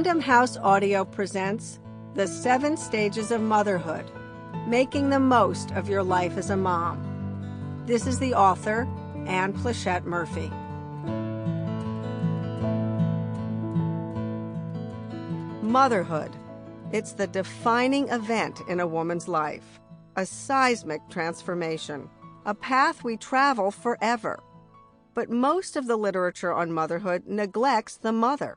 Random House Audio presents The 7 Stages of Motherhood, Making the Most of Your Life as a Mom. This is the author, Pleshette Murphy. Motherhood. It's the defining event in a woman's life, a seismic transformation, a path we travel forever. But most of the literature on motherhood neglects the mother.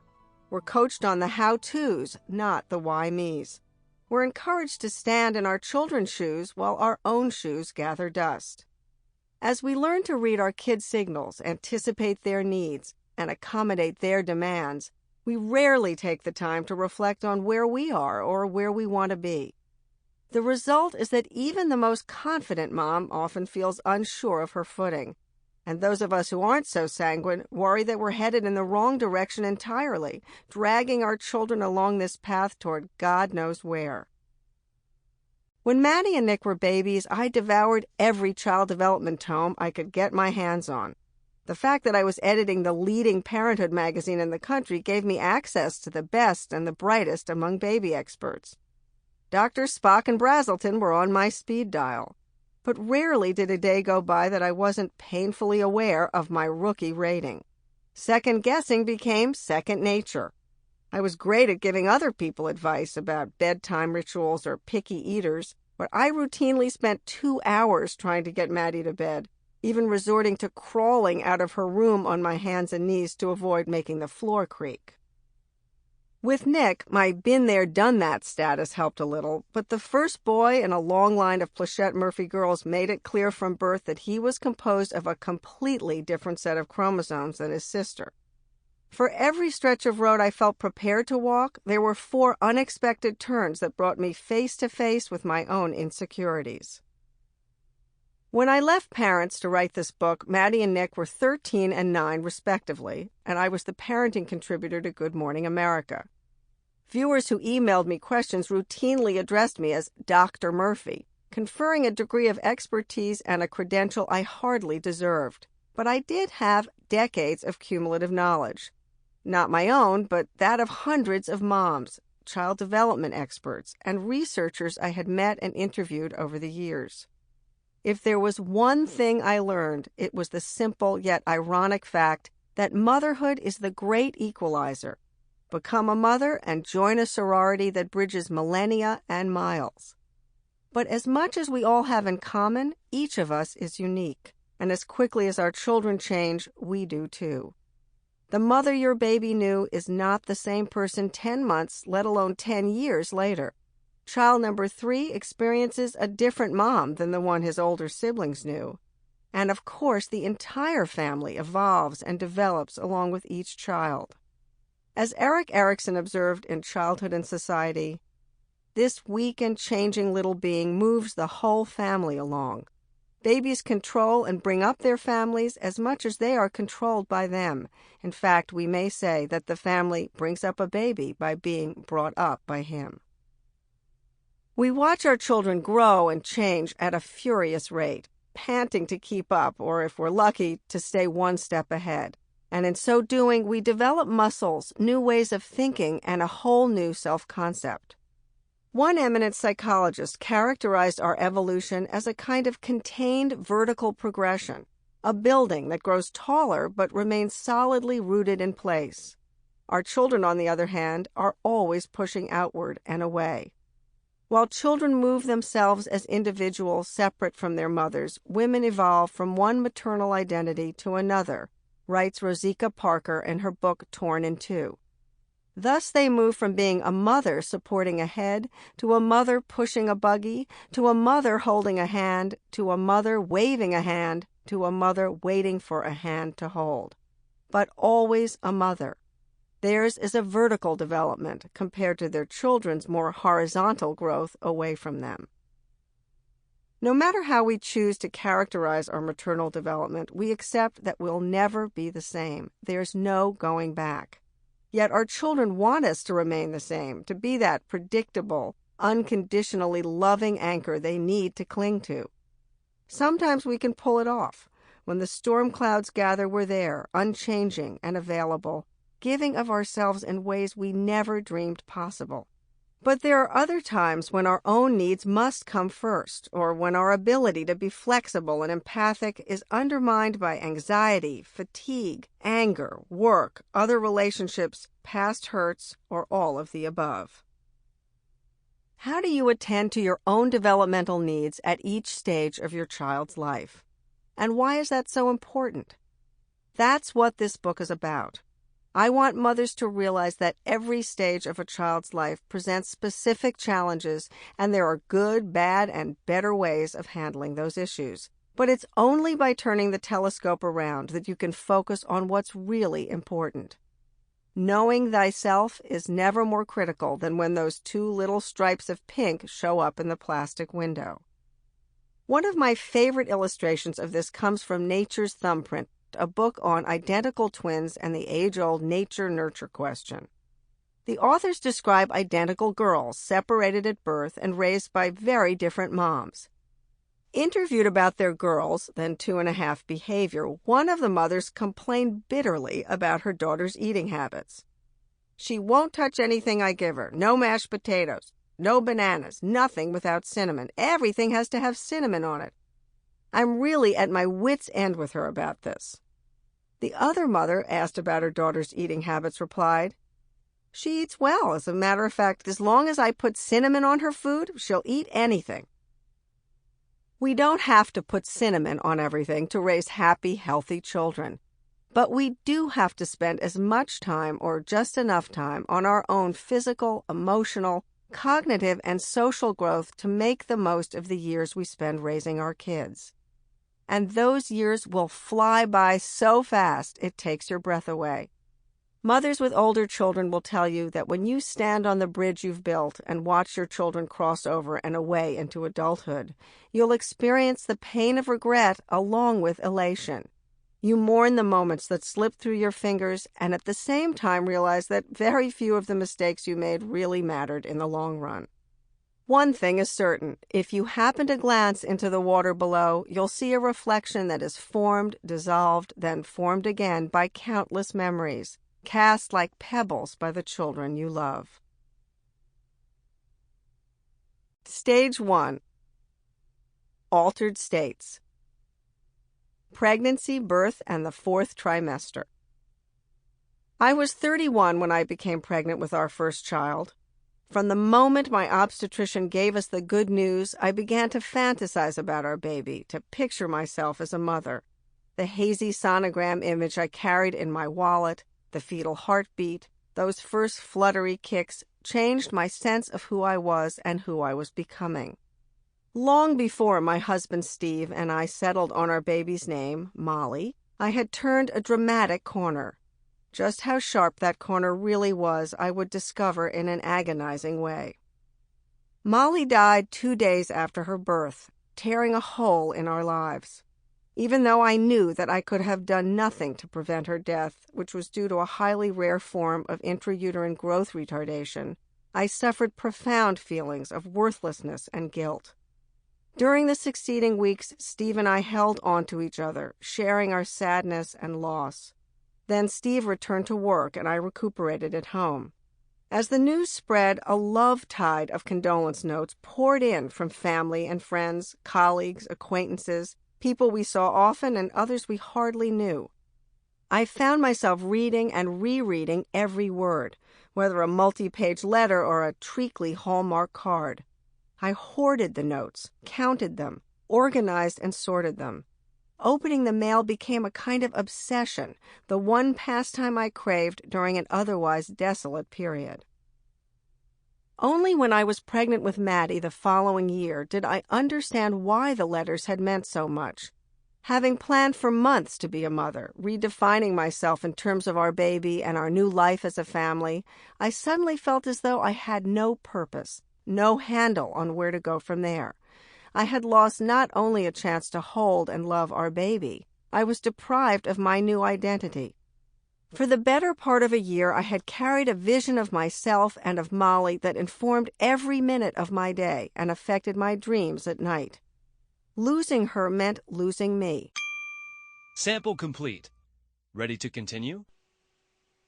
We're coached on the how-tos, not the why-me's. We're encouraged to stand in our children's shoes while our own shoes gather dust. As we learn to read our kids' signals, anticipate their needs, and accommodate their demands, we rarely take the time to reflect on where we are or where we want to be. The result is that even the most confident mom often feels unsure of her footing. And those of us who aren't so sanguine worry that we're headed in the wrong direction entirely, dragging our children along this path toward God knows where. When Maddie and Nick were babies, I devoured every child development tome I could get my hands on. The fact that I was editing the leading parenthood magazine in the country gave me access to the best and the brightest among baby experts. Dr. Spock and Brazelton were on my speed dial. But rarely did a day go by that I wasn't painfully aware of my rookie rating. Second-guessing became second nature. I was great at giving other people advice about bedtime rituals or picky eaters, but I routinely spent 2 hours trying to get Maddie to bed, even resorting to crawling out of her room on my hands and knees to avoid making the floor creak. With Nick, my been-there-done-that status helped a little, but the first boy in a long line of Pleshette Murphy girls made it clear from birth that he was composed of a completely different set of chromosomes than his sister. For every stretch of road I felt prepared to walk, there were 4 unexpected turns that brought me face to face with my own insecurities. When I left parents to write this book, Maddie and Nick were 13 and 9 respectively, and I was the parenting contributor to Good Morning America. Viewers who emailed me questions routinely addressed me as Dr. Murphy, conferring a degree of expertise and a credential I hardly deserved. But I did have decades of cumulative knowledge. Not my own, but that of hundreds of moms, child development experts, and researchers I had met and interviewed over the years. If there was one thing I learned, it was the simple yet ironic fact that motherhood is the great equalizer. Become a mother and join a sorority that bridges millennia and miles. But as much as we all have in common, each of us is unique. And as quickly as our children change, we do too. The mother your baby knew is not the same person 10 months, let alone 10 years later. Child number 3 experiences a different mom than the one his older siblings knew. And of course, the entire family evolves and develops along with each child. As Erik Erikson observed in Childhood and Society, this weak and changing little being moves the whole family along. Babies control and bring up their families as much as they are controlled by them. In fact, we may say that the family brings up a baby by being brought up by him. We watch our children grow and change at a furious rate, panting to keep up, or if we're lucky, to stay one step ahead. And in so doing, we develop muscles, new ways of thinking, and a whole new self-concept. One eminent psychologist characterized our evolution as a kind of contained vertical progression, a building that grows taller but remains solidly rooted in place. Our children, on the other hand, are always pushing outward and away. While children move themselves as individuals separate from their mothers, women evolve from one maternal identity to another, writes Rosika Parker in her book Torn in Two. Thus they move from being a mother supporting a head, to a mother pushing a buggy, to a mother holding a hand, to a mother waving a hand, to a mother waiting for a hand to hold. But always a mother. Theirs is a vertical development compared to their children's more horizontal growth away from them. No matter how we choose to characterize our maternal development, we accept that we'll never be the same. There's no going back. Yet our children want us to remain the same, to be that predictable, unconditionally loving anchor they need to cling to. Sometimes we can pull it off. When the storm clouds gather, we're there, unchanging and available, giving of ourselves in ways we never dreamed possible. But there are other times when our own needs must come first, or when our ability to be flexible and empathic is undermined by anxiety, fatigue, anger, work, other relationships, past hurts, or all of the above. How do you attend to your own developmental needs at each stage of your child's life? And why is that so important? That's what this book is about. I want mothers to realize that every stage of a child's life presents specific challenges, and there are good, bad, and better ways of handling those issues. But it's only by turning the telescope around that you can focus on what's really important. Knowing thyself is never more critical than when those 2 little stripes of pink show up in the plastic window. One of my favorite illustrations of this comes from Nature's Thumbprint, a book on identical twins and the age-old nature-nurture question. The authors describe identical girls separated at birth and raised by very different moms. Interviewed about their girls' then 2.5 behavior, one of the mothers complained bitterly about her daughter's eating habits. She won't touch anything I give her. No mashed potatoes, no bananas, nothing without cinnamon. Everything has to have cinnamon on it. I'm really at my wit's end with her about this. The other mother, asked about her daughter's eating habits, replied, "She eats well. As a matter of fact, as long as I put cinnamon on her food, she'll eat anything." We don't have to put cinnamon on everything to raise happy, healthy children. But we do have to spend as much time or just enough time on our own physical, emotional, cognitive, and social growth to make the most of the years we spend raising our kids. And those years will fly by so fast it takes your breath away. Mothers with older children will tell you that when you stand on the bridge you've built and watch your children cross over and away into adulthood, you'll experience the pain of regret along with elation. You mourn the moments that slip through your fingers and at the same time realize that very few of the mistakes you made really mattered in the long run. One thing is certain, if you happen to glance into the water below, you'll see a reflection that is formed, dissolved, then formed again by countless memories, cast like pebbles by the children you love. Stage 1. Altered states. Pregnancy, birth, and the 4th trimester. I was 31 when I became pregnant with our first child. From the moment my obstetrician gave us the good news, I began to fantasize about our baby, to picture myself as a mother. The hazy sonogram image I carried in my wallet, the fetal heartbeat, those first fluttery kicks changed my sense of who I was and who I was becoming. Long before my husband Steve and I settled on our baby's name, Molly, I had turned a dramatic corner. Just how sharp that corner really was, I would discover in an agonizing way. Molly died 2 days after her birth, tearing a hole in our lives. Even though I knew that I could have done nothing to prevent her death, which was due to a highly rare form of intrauterine growth retardation, I suffered profound feelings of worthlessness and guilt. During the succeeding weeks, Steve and I held on to each other, sharing our sadness and loss. Then Steve returned to work and I recuperated at home. As the news spread, a love tide of condolence notes poured in from family and friends, colleagues, acquaintances, people we saw often and others we hardly knew. I found myself reading and rereading every word, whether a multi-page letter or a treacly Hallmark card. I hoarded the notes, counted them, organized and sorted them. Opening the mail became a kind of obsession, the one pastime I craved during an otherwise desolate period. Only when I was pregnant with Maddie the following year did I understand why the letters had meant so much. Having planned for months to be a mother, redefining myself in terms of our baby and our new life as a family, I suddenly felt as though I had no purpose, no handle on where to go from there. I had lost not only a chance to hold and love our baby, I was deprived of my new identity. For the better part of a year, I had carried a vision of myself and of Molly that informed every minute of my day and affected my dreams at night. Losing her meant losing me. Sample complete. Ready to continue?